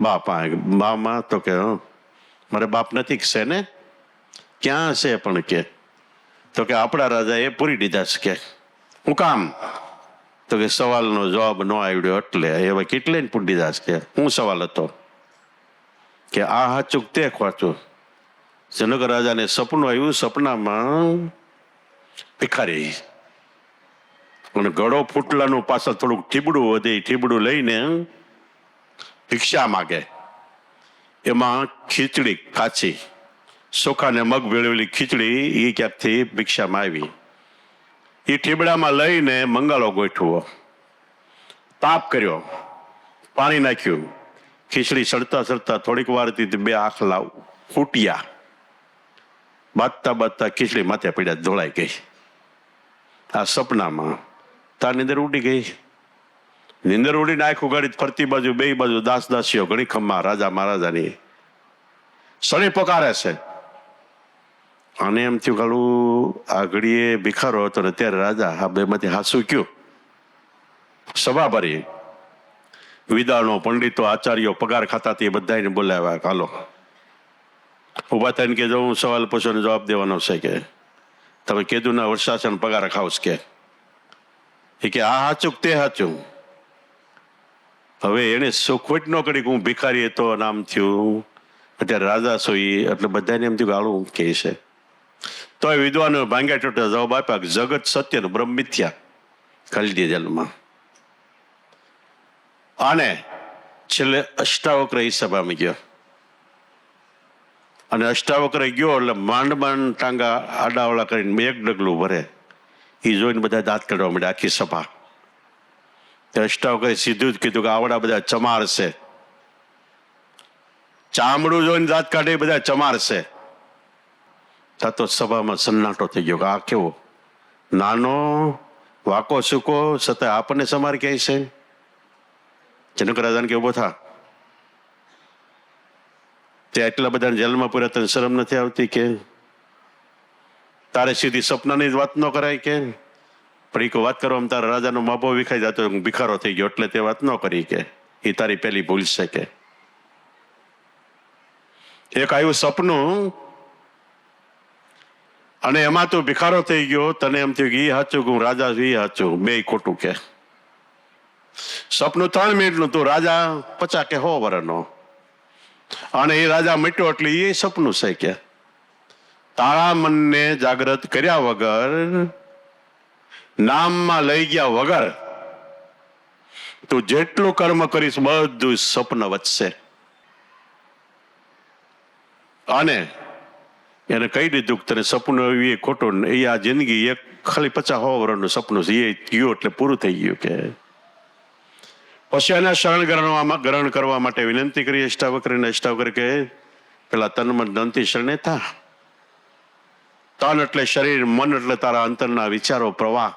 બામાં તો કે મારે બાપ નથી છે ને. ક્યાં છે પણ કે? તો કે આપણા રાજા એ પૂરી દીધા છે કે. હું કામ? તો કે સવાલનો જવાબ ન આવડ્યો એટલે. હવે કેટલે પૂરી દીધા છે કે. હું સવાલ હતો? કે આ હાચું તે ખોટું. જનક રાજાને સપનું આવ્યું. સપનામાં ભિખારી અને ગળો ફૂટલાનું પાછળ થોડુંક ઠીબડું વધે, ઠીબડું લઈને ભિક્ષા માગે. એમાં ખીચડી કાચી, ચોખા ને મગ ભેળવેલી ખીચડી એ ક્યાંકથી ભિક્ષામાં આવી. એ ઠીબડામાં લઈને મંગાળો ગોઠવો, તાપ કર્યો, પાણી નાખ્યું. ખીચડી સડતા સડતા થોડીક વારથી બે આખલા ફૂટ્યા. બાંધતા બાંધતા ખીચડી માથે પડ્યા, ધોળાઈ ગઈ. આ સપનામાં તાર નીંદર ઉડી ગઈ. નીંદર ઉડીને આખું ગાડી ફરતી બાજુ બે બાજુ દાસ દાસીઓ ઘણી ખમ્મા રાજા મહારાજાની સળી પકારે છે. અને એમ થયું કાલું આ ઘડીએ ભિખારો હતો ને ત્યારે રાજા આ બે માંથી હાસું કયું. સભા ભરી, વિદાળનો પંડિતો આચાર્યો પગાર ખાતા તે બધાને બોલાવ્યા. હાલો ઉભા થઈને કે હું સવાલ પૂછવાનો જવાબ દેવાનો છે કે તમે કીધું ના વર્ષાસન પગાર ખાવશ કે એ કે આ હાચું તે હાચું. હવે એને સુખવટ ન કરી કે હું ભિખારી હતો નામ થયું અત્યારે રાજા સોઈ એટલે બધાને એમ થયું કે હાલું કે છે. તો એ વિદ્વાનો ભાંગ્યા ટોટા જવાબ આપ્યા કે જગત સત્યનું બ્રહ્મ મિથ્યા ખાલી દે જેલમાં. અને છેલ્લે અષ્ટાવક્ર એ સભામાં ગયો અને અષ્ટાવક્ર ગયો એટલે માંડ માંડ ટાંગા આડાવડા કરીને એક ડગલું ભરે. એ જોઈને બધા દાંત કાઢવા માંડ્યા આખી સભા. અષ્ટાવક્રે સીધું જ કીધું કે આવડા બધા ચમાર છે. ચામડું જોઈને દાંત કાઢે બધા ચમાર છે. તો સભામાં સન્નાટો થઈ ગયો કે આ કેવો નાનો વાકો સૂકો છતાં આપણને સમાર ક્યાંય છે. જનક રાજાને કે ઉભો થા, તે એટલા બધા જેલમાં પૂર્યા તને શરમ નથી આવતી કે તારે સીધી સપનાની જ વાત ન કરાય કે પણ એ વાત કરવામાં તારા રાજાનો માપો વિખાઈ જતો ભિખારો થઈ ગયો એટલે તે વાત ન કરી કે એ તારી પહેલી ભૂલ છે કે. એક આવ્યું સપનું અને એમાં તું ભિખારો થઈ ગયો. તને એમ થયું કે એ સાચું કે હું રાજા છું, એ સાચું, બે ખોટું કે. સપનું 3 મિનિટનું, તું રાજા 50 કે 100 વર્ષનો અને એ રાજા મટ્યો એટલે એ સપનું છે કે. તારા મનને જાગૃત કર્યા વગર, નામમાં લઈ ગયા વગર તું જેટલું કર્મ કરીશ બધું સપન વધશે. અને એને કહી દીધું કે તને સપનું આવ્યું એ ખોટું, એ આ જિંદગી એક ખાલી 50-100 વર્ષનું સપનું છે, એ ગયું એટલે પૂરું થઈ ગયું કે. પછી એના શરણ ગ્રહણ કરવા માટે વિનંતી કરી અષ્ટાવક્રને. અષ્ટાવક્ર કે પેલા તન મન ધનથી શરણે થા. તન એટલે શરીર, મન એટલે તારા અંતરના વિચારો પ્રવાહ,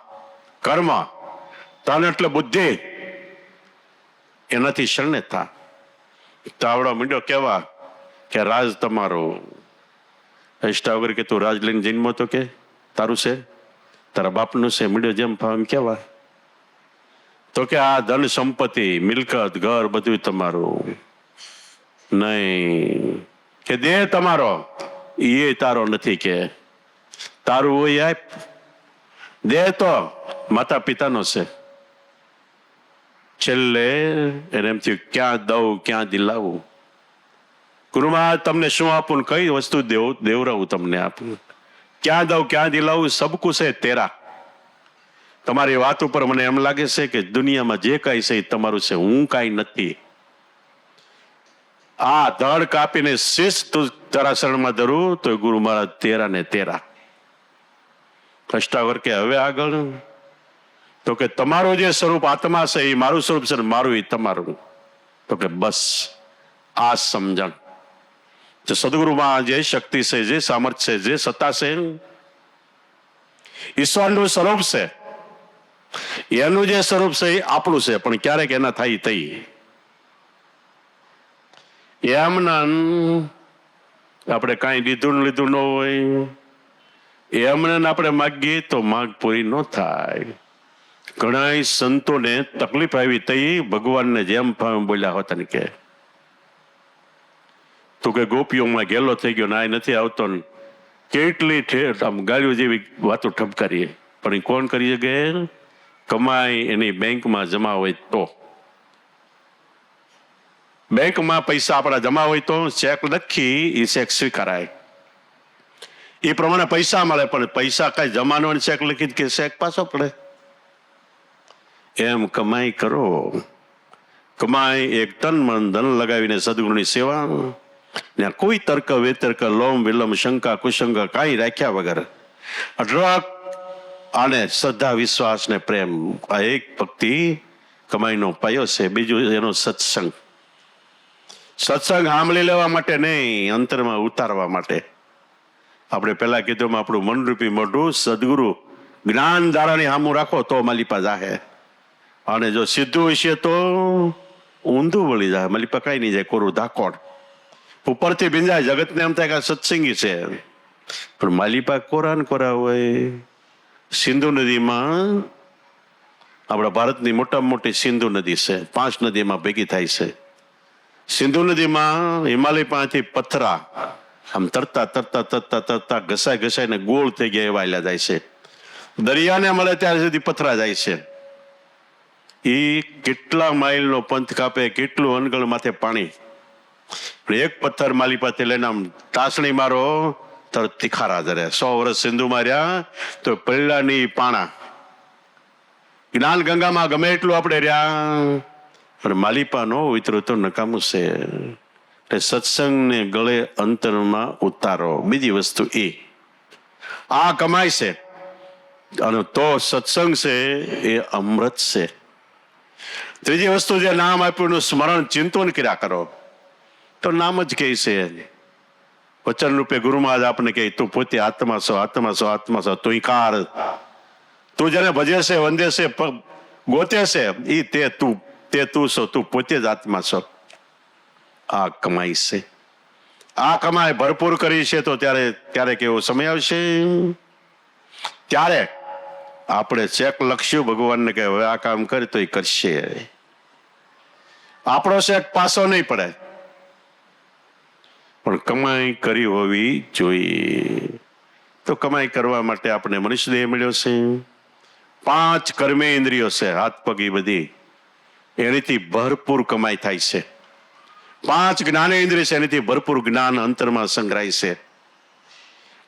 કર્મ, તન એટલે બુદ્ધિ, એનાથી શરણે થા. તાવડો મીંડો કેવા કે રાજ તમારો. અષ્ટાવક્ર કે તું રાજ લઈને જન્મો તો કે તારું છે, તારા બાપનું છે. મીંડો જેમ ફાવે કેવા તો કે આ ધન સંપત્તિ મિલકત ઘર બધું તમારું નહીં કે દેહ તમારો એ તારો નથી કે. તારું હોય આપ, દેહ તો માતા પિતાનો છે. છેલ્લે એને એમ થયું ક્યાં દઉં ક્યાં દિલાવું. ગુરુમાં તમને શું આપું, કઈ વસ્તુ દેવરાવું તમને આપું, ક્યાં દઉં ક્યાં દિલાવું, સબ કુછ છે તેરા. તમારી વાત ઉપર મને એમ લાગે છે કે દુનિયામાં જે કાંઈ છે એ તમારું છે, હું કાંઈ નથી. આ ધડ કાપીને શીશ તું તારા શરણમાં ધરું તો ગુરુ મહારાજ તેરા ને તેરા. અષ્ટાવક્ર કે હવે આગળ તો કે તમારું જે સ્વરૂપ આત્મા છે એ મારું સ્વરૂપ છે, મારું એ તમારું. તો કે બસ આ સમજણ. તો સદગુરુમાં જે શક્તિ છે, જે સામર્થ્ય છે, જે સત્તા છે, ઈશ્વરનું સ્વરૂપ છે. એનું જે સ્વરૂપ છે એ આપણું છે, પણ ક્યારેક એના થાય થઈ એમના આપણે કાંઈ લીધું ન હોય એમને આપણે માગીએ તો માગ પૂરી ન થાય. ઘણા સંતોને તકલીફ આવી તઈ ભગવાનને જેમ ફાવે બોલ્યા હોતા ને કે તું કે ગોપીઓમાં ગેલો થઈ ગયો, ના નથી આવતો ને કેટલી આમ ગાળીઓ જેવી વાતો ઠપકારીએ. પણ એ કોણ કરી શકે? કમાઈ એની બેંકમાં જમા હોય તો. બેંકમાં પૈસા આપણા જમા હોય તો ચેક લખી એ ચેક સ્વીકારાય, એ પ્રમાણે પૈસા મળે. પણ પૈસા કઈ જમાનો ચેક લખી કે ચેક પાછો પડે? એમ કમાઈ કરો. કમાઈ એક તન મન ધન લગાવીને સદગુરુની સેવા, ત્યાં કોઈ તર્ક વિતર્ક લોમ વિલંબ શંકા કુશંકા કાંઈ રાખ્યા વગર અઢળક આને શ્રદ્ધા વિશ્વાસ ને પ્રેમ, આ એક ભક્તિ કમાઈનો પાયો છે. બીજું એનો સત્સંગ. સત્સંગ સાંભળી લેવા માટે નહીં, અંતરમાં ઉતારવા માટે. આપણે પેલા કીધું આપણું મનરૂપી મોઢું સદગુરુ જ્ઞાન ધારાની સામું રાખો તો માલિપા જાહે, અને જો સીધું હશે તો ઊંધું વળી જાય. માલિપા કઈ નહીં જાય, કોરું ધાકોડ ઉપરથી ભીંજાય. જગતને એમ થાય કે સત્સંગી છે, પણ માલિપા કોરા ને કોરા હોય. સિંધુ નદીમાં, આપણા ભારતની મોટામાં મોટી સિંધુ નદી છે, 5 નદીમાં ભેગી થાય છે. સિંધુ નદીમાં હિમાલય પાસેથી પથરા આમ તરતા તરતા તરતા તરતા ઘસાઈ ઘસાઈને ગોળ થઈ ગયા એવા આયલા જાય છે. દરિયાને મળે ત્યારે સુધી પથરા જાય છે. એ કેટલા માઇલનો પંથ કાપે, કેટલું અનગળ માથે પાણી. એક પથ્થર માલિપાથી લઈને આમ તાસણી મારો તરત તિખારા ધરે. 100 વર્ષ સિંધુ માર્યા તો પહેલાની પાણા. જ્ઞાન ગંગામાં ગમે એટલું આપણે રહ્યા, પણ માલિપા નો ઉતરું તો નકામું છે. એટલે સત્સંગને ગળે અંતરમાં ઉતારો. બીજી વસ્તુ એ આ કમાય છે, અને તો સત્સંગ છે એ અમૃત છે. ત્રીજી વસ્તુ જે નામ આપ્યું એનું સ્મરણ ચિંતન કર્યા કરો, તો નામ જ કહે છે. વચન રૂપે ગુરુ મહારાજ આપણને કહે તું પોતે આત્મા છો, આત્મા છો, આત્મા છો. તું કાર, તું જેને ભજે છે, વંદે છે, ગોતે છે, એ તે તું છો, તું પોતે જ આત્મા છો. આ કમાઈ છે. આ કમાઈ ભરપૂર કરી છે તો ત્યારે કેવો સમય આવશે, ત્યારે આપણે ચેક લખશું ભગવાનને કે હવે આ કામ કરે તો એ કરશે. આપણો ચેક પાછો નહીં પડે, પણ કમાઈ કરી હોવી જોઈએ. તો કમાઈ કરવા માટે આપણે મનુષ્ય દેહ મળ્યો છે. 5 કર્મેન્દ્રિયો છે, હાથ પગ એ બધી, એનીથી ભરપૂર કમાઈ થાય છે. 5 જ્ઞાનેન્દ્રિય છે, એનીથી ભરપૂર જ્ઞાન અંતરમાં સંગ્રહાય છે.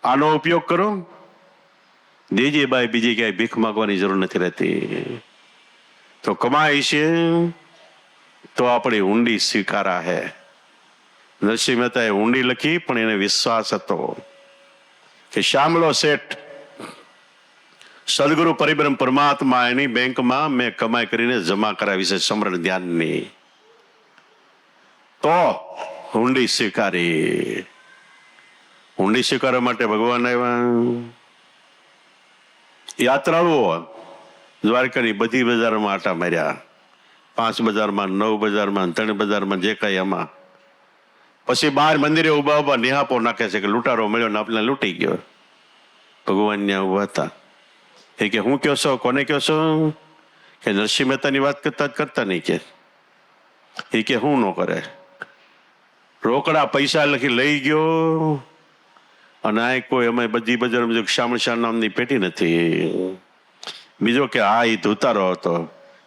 આનો ઉપયોગ કરો. દેજે બાય બીજી ક્યાંય ભીખ માંગવાની જરૂર નથી રહેતી. તો કમાઈ છે તો આપણી ઊંડી સ્વીકારા હે. નરસિંહ મહેતાએ ઊંડી લખી, પણ એને વિશ્વાસ હતો કે શ્યામલો શેઠ સદગુરુ પરિબ્રહ્મ પરમાત્મા એની બેંકમાં મેં કમાઈ કરીને જમા કરાવી છે સમરણ ધ્યાનની. તો ઊંડી સ્વીકારી. ઊંડી સ્વીકારવા માટે ભગવાન આવ્યા. યાત્રાળુઓ દ્વારકાની બધી બજારમાં આટા માર્યા, 5 બજારમાં, 9 બજારમાં, 3 બજારમાં, જે કઈ એમાં. પછી બહાર મંદિરે ઉભા નિહાપો નાખે છે કે લૂંટારો મળ્યો ને આપણે લૂંટી ગયો. ભગવાન ત્યાં ઉભા હતા. એ કે હું કયો છો, કોને કયો છો? કે નરસિંહ મહેતાની વાત કરતા નહીં કે. એ કે હું ન કરે, રોકડા પૈસા લખી લઈ ગયો, અને આ કોઈ અમે બધી બજારમાં શામળશા નામની પેટી નથી. બીજો કે આ એ ધોતારો હતો,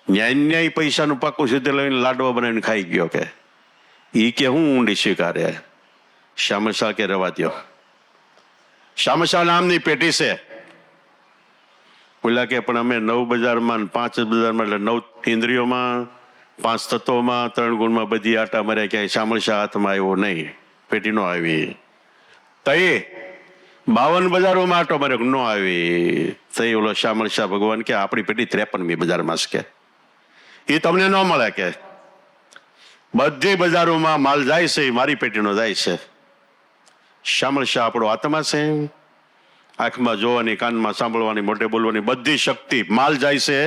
ન્યાય પૈસાનું પાકું સીધે લઈને લાડવા બનાવીને ખાઈ ગયો. કે એ કે હું ઊંડી સ્વીકારે. શામળશા કે રવા દો. શામળશા નામની પેટી છે. પેલા કે પણ અમે 9 બજારમાં, 5 બજારમાં, એટલે 9 ઇન્દ્રિયોમાં, 5 તત્વોમાં, 3 ગુણમાં બધી આટા માર્યા, ક્યાંય શામળશા હાથમાં આવ્યો નહીં, પેટી નો આવી. તઈ 52 બજારોમાં આટો માર્યો, ન આવી. તઈ ઓલો શામળશા ભગવાન કે આપણી પેટી 53મી બજારમાં છે, કે એ તમને ન મળે. કે બધી બજારોમાં માલ જાય છે, મારી પેટીનો જાય છે. શામળશા આપણો આત્મા છે. આંખમાં જોવાની, કાનમાં સાંભળવાની, મોઢે બોલવાની બધી શક્તિ, માલ જાય છે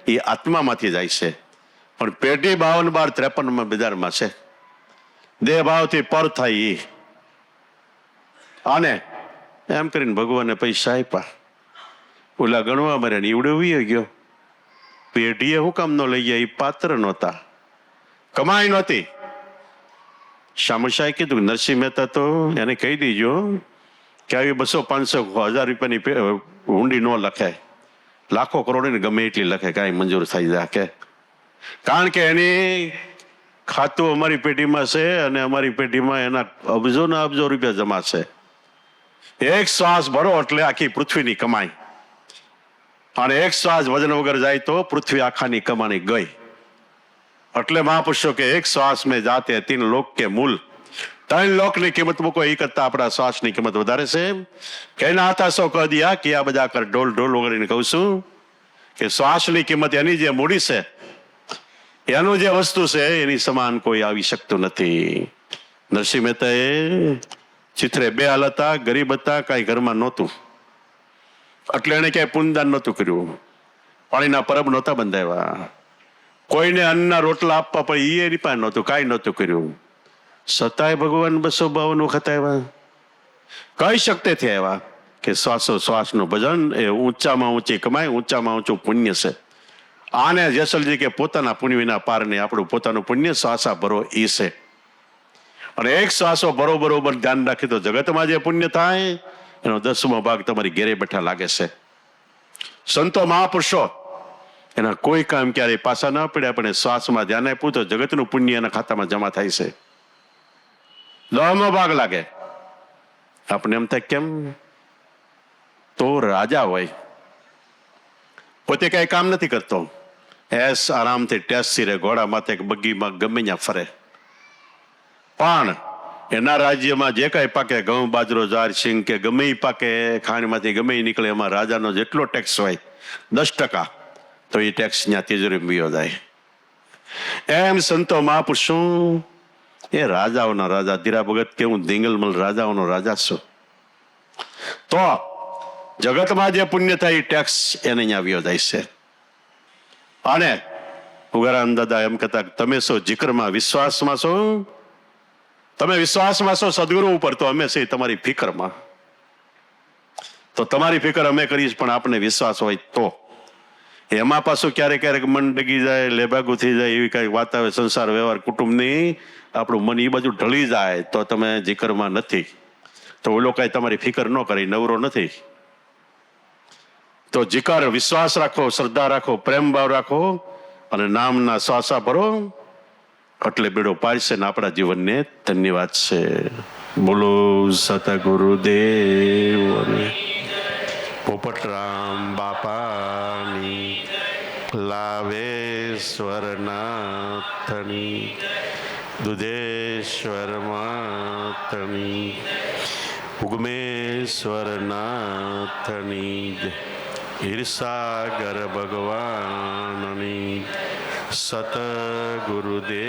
એ આત્મામાંથી જાય છે. પણ પેટી 52 બાર 53 બજારમાં છે. દેહ ભાવથી પર થાય. આને એમ કરીને ભગવાને પૈસા આપ્યા. ઓલા ગણવા માર્યા ને ઈવડે વી ગયો. પેઢીએ હું કામ ન લઈ ગયા? એ પાત્ર નહોતા, કમાઈ નહોતી. શામળશાએ કીધું નરસિંહ મહેતા તો એને કહી દીજો કે આવી 200, 500, 1000 રૂપિયાની ઊંડી ન લખે, લાખો કરોડની ગમે એટલી લખે, કાંઈ મંજૂર થઈ જાય. કે કારણ કે એની ખાતું અમારી પેઢીમાં છે અને અમારી પેઢીમાં એના અબજો ને અબજો રૂપિયા જમા છે. એક શ્વાસ ભરો એટલે આખી પૃથ્વીની કમાઈ, અને એક શ્વાસ વજન વગર જાય તો પૃથ્વી આખાની કમાણી ગઈ. એટલે મહાપુરુષો કે એક શ્વાસ મેં જાતે 3 લોક કે મૂલ. 3 લોકની કિંમત મૂકો એ કરતા આપણા શ્વાસની કિંમત વધારે છે. કહેના હતા સો કહી દિયા કે આ બધા કર ઢોલ ઢોલ વગેરે કહું છું કે શ્વાસની કિંમત એની જે મૂડી છે, એનું જે વસ્તુ છે એની સમાન કોઈ આવી શકતું નથી. નરસિંહ મહેતાએ ચિત્રે 2 હાલ હતા, ગરીબ હતા, કાંઈ ઘરમાં નહોતું, એટલે એને ક્યાંય પુણ્યદાન નહોતું કર્યું, પાણીના પરબ નહોતા બંધાવ્યા, કોઈને અન્નના રોટલા આપવા પડે એની પાસે નહોતું, કાંઈ નહોતું કર્યું. છતાંય ભગવાન 252 વખત આવ્યા. કઈ શક્તિથી આવ્યા કે શ્વાસો શ્વાસનું ભજન એ ઊંચામાં ઊંચી કમાઈ, ઊંચામાં ઊંચું પુણ્ય છે. આને જેસલજી કે પોતાના પુણ્ય વિના પાર નહીં, આપણું પોતાનું પુણ્ય શ્વાસા ભરો એ છે. અને એક શ્વાસો બરોબર ધ્યાન રાખી તો જગતમાં જે પુણ્ય થાય એનો 10મો ભાગ તમારી ઘેરે બેઠા લાગે છે. સંતો મહાપુરુષો એના કોઈ કામ ક્યારેય પાછા ન પડ્યા, પણ શ્વાસમાં ધ્યાન આપ્યું તો જગતનું પુણ્ય એના ખાતામાં જમા થાય છે. 10મો ભાગ લાગે. આપણે એમ થાય કેમ? તો રાજા હોય, પોતે કઈ કામ નથી કરતો, એસ આરામથી ટેસી રે, ઘોડા માથે બગીમાં ગમે ત્યાં ફરે, પણ એના રાજ્યમાં જે કાંઈ પાકે, ઘઉં બાજરો જાર સિંગ કે ગમે પાકે, ખાંડમાંથી ગમે નીકળે, એમાં રાજાનો જેટલો ટેક્સ હોય 10%, તો એ ટેક્સ ત્યાં તિજોરી મીયો જાય. એમ સંતો મહાપુરુષો એ રાજાઓના રાજા. ધીરા ભગત કે હું દિંગલમલ રાજાઓનો રાજા છું. તો જગતમાં જે પુણ્ય થાય એ ટેક્સ એને અહીંયા વ્યો જાય છે. અને ઉગારામ દાદા એમ કહેતા તમે શું જિકરમાં વિશ્વાસમાં છો? તમે વિશ્વાસમાં છો સદગુરુ ઉપર, તો અમે છે તમારી ફિકરમાં. તો તમારી ફિકર અમે કરીશ, પણ આપણને વિશ્વાસ હોય તો. એમાં પાછું ક્યારેક ક્યારેક મન ડગી જાય, લેભાગું થઈ જાય, એવી કઈ વાત આવે સંસાર વ્યવહાર કુટુંબની, આપણું મન એ બાજુ ઢળી જાય તો તમે જિકરમાં નથી. તો ઓલો કઈ તમારી ફિકર ન કરી, નવરો નથી. તો જિકર વિશ્વાસ રાખો, શ્રદ્ધા રાખો, પ્રેમ ભાવ રાખો, અને નામના શ્વાસા ભરો એટલે બેડો પાડશે ને આપણા જીવનને ધન્યવાદ છે. બોલો સતગુરુદેવ પોપટરામ બાપાની, લાવેશ્વર નાથની, દુધેશ્વર માતની, ઉગમેશ્વર નાથની, ઈર્ષાગર ભગવાનની, સતગુરુદેવ